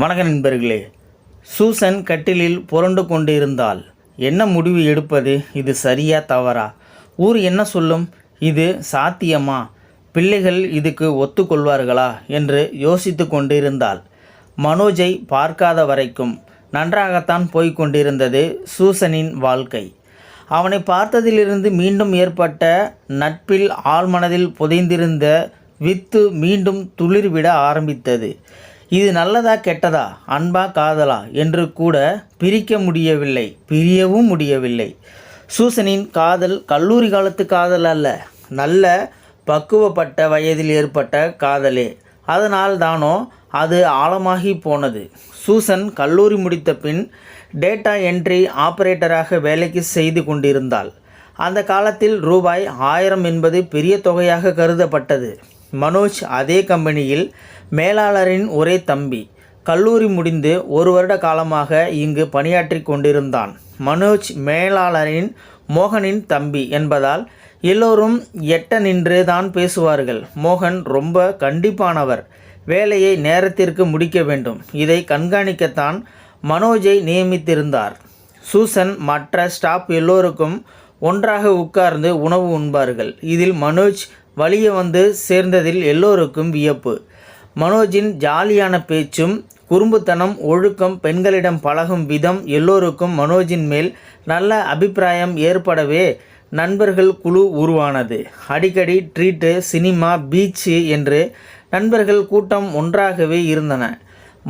வணக்க நண்பர்களே. சூசன் கட்டிலில் புரண்டு கொண்டு இருந்தால் என்ன முடிவு எடுப்பது? இது சரியா தவறா? ஊர் என்ன சொல்லும்? இது சாத்தியமா? பிள்ளைகள் இதுக்கு ஒத்துக்கொள்வார்களா என்று யோசித்து கொண்டிருந்தாள். மனோஜை பார்க்காத வரைக்கும் நன்றாகத்தான் போய்கொண்டிருந்தது சூசனின் வாழ்க்கை. அவனை பார்த்ததிலிருந்து மீண்டும் ஏற்பட்ட நட்பில் ஆழ்மனதில் புதைந்திருந்த வித்து மீண்டும் துளிர்விட ஆரம்பித்தது. இது நல்லதா கெட்டதா, அன்பா காதலா என்று கூட பிரிக்க முடியவில்லை, பிரியவும் முடியவில்லை. சூசனின் காதல் கல்லூரி காலத்து காதல் அல்ல, நல்ல பக்குவப்பட்ட வயதில் ஏற்பட்ட காதலே. அதனால் தானோ அது ஆழமாகி போனது. சூசன் கல்லூரி முடித்த பின் டேட்டா என்ட்ரி ஆபரேட்டராக வேலைக்கு செய்து கொண்டிருந்தாள். அந்த காலத்தில் ரூபாய் 1000 என்பது பெரிய தொகையாக கருதப்பட்டது. மனோஜ் அதே கம்பெனியில் மேலாளரின் ஒரே தம்பி. கல்லூரி முடிந்து 1 வருட காலமாக இங்கு பணியாற்றி கொண்டிருந்தான். மனோஜ் மேலாளரின் மோகனின் தம்பி என்பதால் எல்லோரும் எட்ட நின்று தான் பேசுவார்கள். மோகன் ரொம்ப கண்டிப்பானவர். வேலையை நேரத்திற்கு முடிக்க வேண்டும். இதை கண்காணிக்கத்தான் மனோஜை நியமித்திருந்தார். சூசன் மற்ற ஸ்டாஃப் எல்லோருக்கும் ஒன்றாக உட்கார்ந்து உணவு உண்பார்கள். இதில் மனோஜ் வழியே வந்து சேர்ந்ததில் எல்லோருக்கும் வியப்பு. மனோஜின் ஜாலியான பேச்சும் குறும்புத்தனம், ஒழுக்கம், பெண்களிடம் பழகும் விதம் எல்லோருக்கும் மனோஜின் மேல் நல்ல அபிப்பிராயம் ஏற்படவே நண்பர்கள் குழு உருவானது. அடிக்கடி ட்ரீட்டு, சினிமா, பீச்சு என்று நண்பர்கள் கூட்டம் ஒன்றாகவே இருந்தன.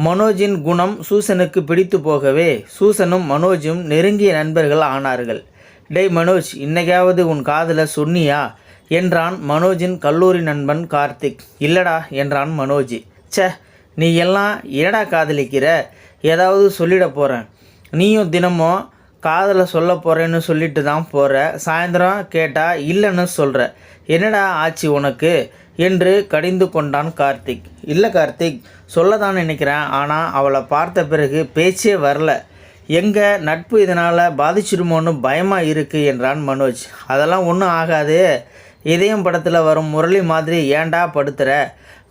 மனோஜின் குணம் சூசனுக்கு பிடித்து போகவே சூசனும் மனோஜும் நெருங்கிய நண்பர்கள் ஆனார்கள். டேய் மனோஜ், இன்னைக்காவது உன் காதலை சொன்னியா என்றான் மனோஜின் கல்லூரி நண்பன் கார்த்திக். இல்லடா என்றான் மனோஜ். சே, நீ எல்லாம் ஏடா காதலிக்கிற? ஏதாவது சொல்லிட போகிறேன். நீயும் தினமும் காதலை சொல்ல போகிறேன்னு சொல்லிட்டு தான் போகிற. சாயந்தரம் கேட்டால் இல்லைன்னு சொல்கிற. என்னடா ஆச்சு உனக்கு என்று கடிந்து கொண்டான் கார்த்திக். இல்லை கார்த்திக், சொல்ல தான் நினைக்கிறேன். ஆனால் அவளை பார்த்த பிறகு பேச்சே வரல. எங்கள் நட்பு இதனால் பாதிச்சிடுமோன்னு பயமாக இருக்குது என்றான் மனோஜ். அதெல்லாம் ஒன்றும் ஆகாது. இதயம் படத்தில் வரும் முரளி மாதிரி ஏண்டா படுத்துற?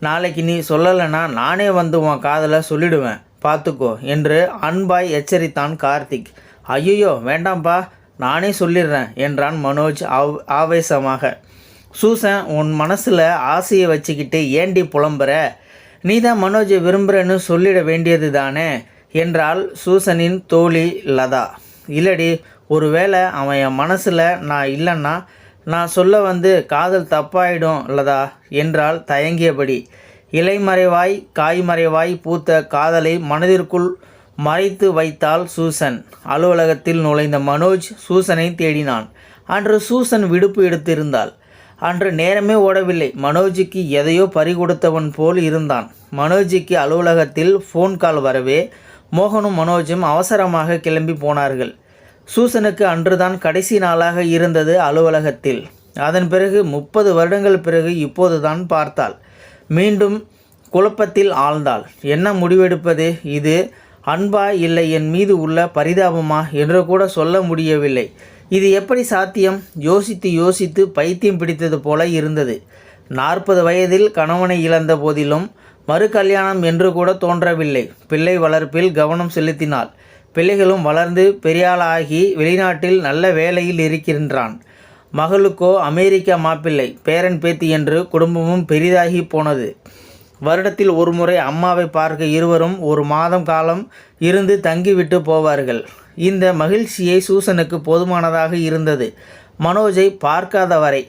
நாளைக்கு நீ சொல்லலைன்னா நானே வந்து உன் காதலை சொல்லிடுவேன், பார்த்துக்கோ என்று அன்பாய் எச்சரித்தான் கார்த்திக். ஐயோ வேண்டாம்ப்பா, நானே சொல்லிடுறேன் என்றான் மனோஜ் ஆவேசமாக. சூசன், உன் மனசில் ஆசையை வச்சுக்கிட்டு ஏண்டி புலம்புற? நீ தான் மனோஜை விரும்புகிறேன்னு சொல்லிட வேண்டியது தானே என்றாள் சூசனின் தோழி லதா. இல்லடி, ஒருவேளை அவன் என் மனசில் நான் இல்லைன்னா நான் சொல்ல வந்து காதல் தப்பாயிடும் லதா என்றால் தயங்கியபடி. இலைமறைவாய் காய்மறைவாய் பூத்த காதலை மனதிற்குள் மறைத்து வைத்தாள் சூசன். அலுவலகத்தில் நுழைந்த மனோஜ் சூசனை தேடினான். அன்று சூசன் விடுப்பு எடுத்திருந்தாள். அன்று நேரமே ஓடவில்லை. மனோஜுக்கு எதையோ பறிகொடுத்தவன் போல் இருந்தான். மனோஜுக்கு அலுவலகத்தில் ஃபோன் கால் வரவே மோகனும் மனோஜும் அவசரமாக கிளம்பி போனார்கள். சூசனுக்கு அன்றுதான் கடைசி நாளாக இருந்தது அலுவலகத்தில். அதன் பிறகு 30 வருடங்கள் பிறகு இப்போது தான் பார்த்தாள். மீண்டும் குழப்பத்தில் ஆழ்ந்தாள். என்ன முடிவெடுப்பது? இது அன்பா இல்லை என் மீது உள்ள பரிதாபமா என்று கூட சொல்ல முடியவில்லை. இது எப்படி சாத்தியம்? யோசித்து யோசித்து பைத்தியம் பிடித்தது போல இருந்தது. 40 வயதில் கணவனை இழந்த போதிலும் மறு கல்யாணம் என்று கூட தோன்றவில்லை. பிள்ளை வளர்ப்பில் கவனம் செலுத்தினாள். பிள்ளைகளும் வளர்ந்து பெரியாளாகி வெளிநாட்டில் நல்ல வேலையில் இருக்கின்றான். மகளுக்கோ அமெரிக்கா மாப்பிள்ளை, பேரன் பேத்தி என்று குடும்பமும் பெரிதாகி போனது. வருடத்தில் ஒரு முறை அம்மாவை பார்க்க இருவரும் 1 மாதம் காலம் இருந்து தங்கிவிட்டு போவார்கள். இந்த மகிழ்ச்சியை சூசனுக்கு போதுமானதாக இருந்தது, மனோஜை பார்க்காத வரை.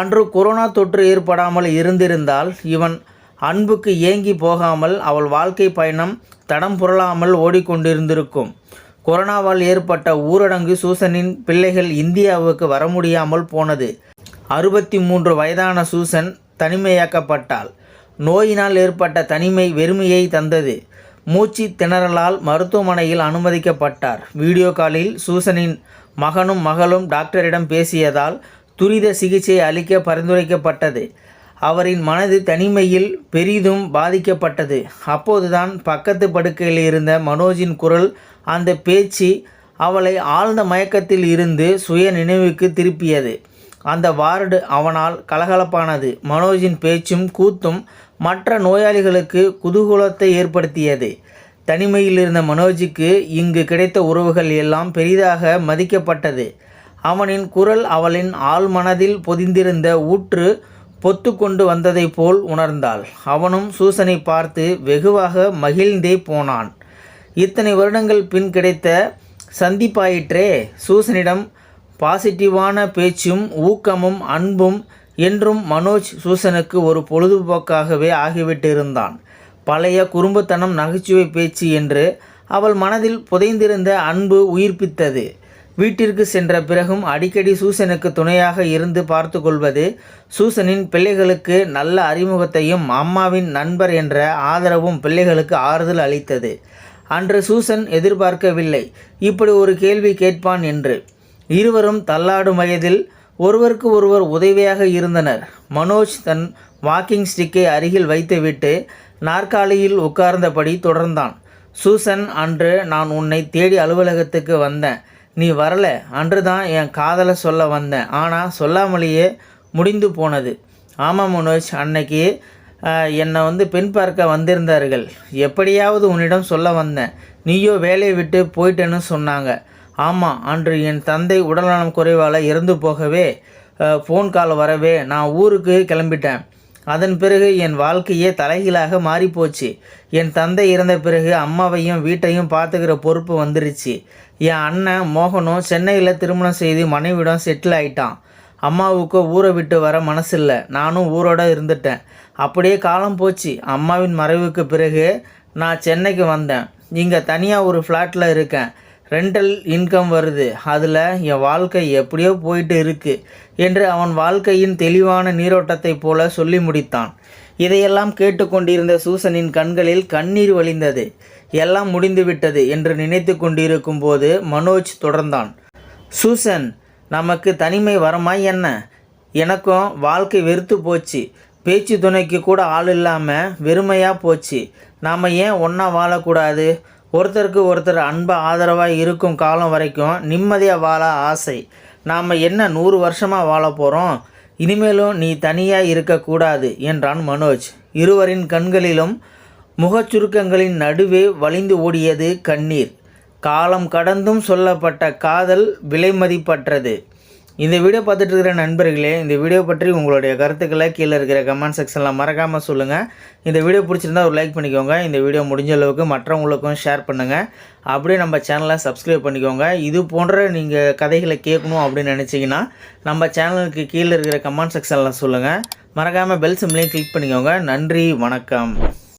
அன்று கொரோனா தொற்று ஏற்படாமல் இருந்திருந்தால் இவன் அன்புக்கு ஏங்கி போகாமல் அவள் வாழ்க்கை பயணம் தடம் புரளாமல் ஓடிக்கொண்டிருந்திருக்கும். கொரோனாவால் ஏற்பட்ட ஊரடங்கு சூசனின் பிள்ளைகள் இந்தியாவுக்கு வர முடியாமல் போனது. 63 வயதான சூசன் தனிமையாக்கப்பட்டாள். நோயினால் ஏற்பட்ட தனிமை வெறுமையை தந்தது. மூச்சு திணறலால் மருத்துவமனையில் அனுமதிக்கப்பட்டார். வீடியோ காலில் சூசனின் மகனும் மகளும் டாக்டரிடம் பேசியதால் துரித சிகிச்சை அளிக்க பரிந்துரைக்கப்பட்டது. அவரின் மனது தனிமையில் பெரிதும் பாதிக்கப்பட்டது. அப்போதுதான் பக்கத்து படுக்கையில் இருந்த மனோஜின் குரல், அந்த பேச்சு அவளை ஆழ்ந்த மயக்கத்தில் இருந்து சுய நினைவுக்கு திருப்பியது. அந்த வார்டு அவனால் கலகலப்பானது. மனோஜின் பேச்சும் கூத்தும் மற்ற நோயாளிகளுக்கு குதூகலத்தை ஏற்படுத்தியது. தனிமையில் இருந்த மனோஜுக்கு இங்கு கிடைத்த உறவுகள் எல்லாம் பெரிதாக மதிக்கப்பட்டது. அவனின் குரல் அவளின் ஆழ்மனதில் பொதிந்திருந்த ஊற்று பொத்து கொண்டு வந்ததைப் போல் உணர்ந்தாள். அவனும் சூசனை பார்த்து வெகுவாக மகிழ்ந்தே போனான். இத்தனை வருடங்கள் பின் கிடைத்த சந்திப்பாயிற்றே. சூசனிடம் பாசிட்டிவான பேச்சும் ஊக்கமும் அன்பும் என்றும் மனோஜ் சூசனுக்கு ஒரு பொழுதுபோக்காகவே ஆகிவிட்டிருந்தான். பழைய குறும்புத்தனம், நகைச்சுவை பேச்சு என்று அவள் மனதில் புதைந்திருந்த அன்பு உயிர்ப்பித்தது. வீட்டிற்கு சென்ற பிறகும் அடிக்கடி சூசனுக்கு துணையாக இருந்து பார்த்து கொள்வது சூசனின் பிள்ளைகளுக்கு நல்ல அறிமுகத்தையும் அம்மாவின் நண்பர் என்ற ஆதரவும் பிள்ளைகளுக்கு ஆறுதல் அளித்தது. அன்று சூசன் எதிர்பார்க்கவில்லை இப்படி ஒரு கேள்வி கேட்பான் என்று. இருவரும் தள்ளாடும் வயதில் ஒருவருக்கு ஒருவர் உதவியாக இருந்தனர். மனோஜ் தன் வாக்கிங் ஸ்டிக்கை அருகில் வைத்துவிட்டு நாற்காலியில் உட்கார்ந்தபடி தொடர்ந்தான். சூசன், அன்று நான் உன்னை தேடி அலுவலகத்துக்கு வந்தேன். நீ வரல. அன்று தான் என் காதலை சொல்ல வந்தேன். ஆனால் சொல்லாமலேயே முடிந்து போனது. ஆமாம் மனோஜ், அன்னைக்கு என்னை பெண் பார்க்க வந்திருந்தார்கள். எப்படியாவது உன்னிடம் சொல்ல வந்தேன். நீயோ வேலையை விட்டு போயிட்டேன்னு சொன்னாங்க. ஆமாம், அன்று என் தந்தை உடல்நலம் குறைவால் இறந்து போகவே ஃபோன் கால் வரவே நான் ஊருக்கு கிளம்பிட்டேன். அதன் பிறகு என் வாழ்க்கையே தலைகீழாக மாறிப்போச்சு. என் தந்தை இறந்த பிறகு அம்மாவையும் வீட்டையும் பார்த்துக்கிற பொறுப்பு வந்துருச்சு. என் அண்ணன் மோகனும் சென்னையில் திருமணம் செய்து மனைவிடம் செட்டில் ஆயிட்டான். அம்மாவுக்கு ஊரை விட்டு வர மனசில்லை. நானும் ஊரோடு இருந்துட்டேன். அப்படியே காலம் போச்சு. அம்மாவின் மறைவுக்கு பிறகு நான் சென்னைக்கு வந்தேன். இங்கே தனியாக ஒரு ஃப்ளாட்டில் இருக்கேன். ரெண்டல் இன்கம் வருது. அதில் என் வாழ்க்கை எப்படியோ போயிட்டு இருக்கு என்று அவன் வாழ்க்கையின் தெளிவான நீரோட்டத்தைப் போல சொல்லி முடித்தான். இதையெல்லாம் கேட்டுக்கொண்டிருந்த சூசனின் கண்களில் கண்ணீர் வழிந்தது. எல்லாம் முடிந்துவிட்டது என்று நினைத்து கொண்டிருக்கும் போது மனோஜ் தொடர்ந்தான். சூசன், நமக்கு தனிமை வரமாய் என்ன? எனக்கும் வாழ்க்கை வெறுத்து போச்சு. பேச்சு துணைக்கு கூட ஆள் இல்லாமல் வெறுமையாக போச்சு. நாம் ஏன் ஒன்றா வாழக்கூடாது? ஒருத்தருக்கு ஒருத்தர் அன்பாக ஆதரவாக இருக்கும் காலம் வரைக்கும் நிம்மதியாக வாழ ஆசை. நாம் என்ன 100 வருஷமாக வாழ போகிறோம்? இனிமேலும் நீ தனியாக இருக்கக்கூடாது என்றான் மனோஜ். இருவரின் கண்களிலும் முகச்சுருக்கங்களின் நடுவே வழிந்து ஓடியது கண்ணீர். காலம் கடந்தும் சொல்லப்பட்ட காதல் விலைமதிப்பற்றது. இந்த வீடியோ பார்த்துட்டு இருக்கிற நண்பர்களே, இந்த வீடியோ பற்றி உங்களுடைய கருத்துக்களை கீழே இருக்கிற கமெண்ட் செக்ஷனில் மறக்காமல் சொல்லுங்கள். இந்த வீடியோ பிடிச்சிருந்தால் ஒரு லைக் பண்ணிக்கோங்க. இந்த வீடியோ முடிஞ்ச அளவுக்கு மற்றவங்களுக்கும் ஷேர் பண்ணுங்கள். அப்படியே நம்ம சேனலை சப்ஸ்கிரைப் பண்ணிக்கோங்க. இது போன்ற நீங்கள் கதைகளை கேட்கணும் அப்படின்னு நினச்சிங்கன்னா நம்ம சேனலுக்கு கீழே இருக்கிற கமெண்ட் செக்ஷனில் சொல்லுங்கள். மறக்காமல் பெல் சிம்லையும் கிளிக் பண்ணிக்கோங்க. நன்றி, வணக்கம்.